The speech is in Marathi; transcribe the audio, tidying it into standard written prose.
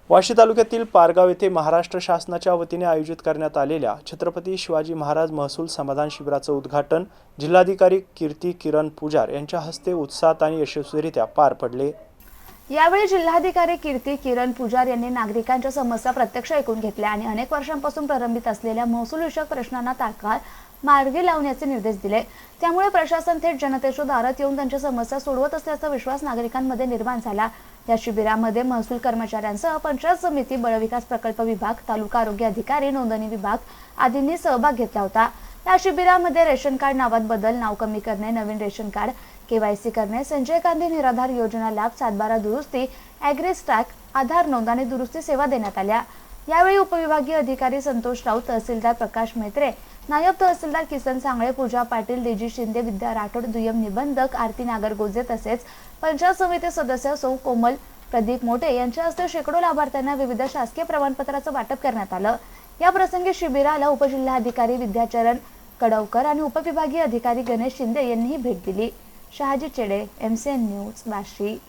वाशी तालुक्यातील पारगाव येथे महाराष्ट्र शासनाच्या वतीने आयोजित करण्यात आलेल्या छत्रपती शिवाजी महाराज महसूल समाधान शिबिराचं उद्घाटन जिल्हाधिकारी कीर्ती किरण पुजार यांच्या हस्ते उत्साहात आणि यशस्वीरित्या पार पडले। यावेळी जिल्हाधिकारी कीर्ती किरण पुजार यांनी नागरिकांच्या समस्या प्रत्यक्ष ऐकून घेतल्या आणि अनेक वर्षांपासून प्रलंबित असलेल्या महसूल विषयक प्रश्नांना तात्काळ मार्गी लावण्याचे निर्देश दिले। त्यामुळे प्रशासन थेट जनतेच्या दारात येऊन त्यांच्या समस्या सोडवत असल्याचा विश्वास नागरिकांमध्ये निर्माण झाला। या शिबिरामध्ये महसूल कर्मचाऱ्यांसह पंचायत समिती, बळविकास प्रकल्प विभाग, तालुका आरोग्य अधिकारी, नोंदणी विभाग आदींनी सहभाग घेतला होता। या शिबिरामध्ये रेशन कार्ड नावात बदल, नाव कमी करणे, नवीन रेशन कार्ड, केवायसी करणे, संजय गांधी निराधार योजना लाभ, 7/12 दुरुस्ती, ॲग्री स्टॅक, आधार नोंद आणि दुरुस्ती सेवा देण्यात आल्या। यावेळी उपविभागीय अधिकारी संतोष राऊत, तहसीलदार प्रकाश मेत्रे, नायब तहसीलदार किसन सांगळे, पूजा पाटील, डीजी शिंदे, विद्या राठोड, दुय्यम निबंधक आरती नागरगोजे तसेच पंचायत समिती सदस्य सौ कोमल प्रदीप मोठे यांच्या हस्ते शेकडो लाभार्थ्यांना विविध शासकीय प्रमाणपत्राचं वाटप करण्यात आलं। या प्रसंगी शिबिराला उपजिल्हाधिकारी विद्याचरण कडवकर आणि उपविभागीय अधिकारी गणेश शिंदे यांनीही भेट दिली। शहाजी चेडे, MCN न्यूज, वाशी।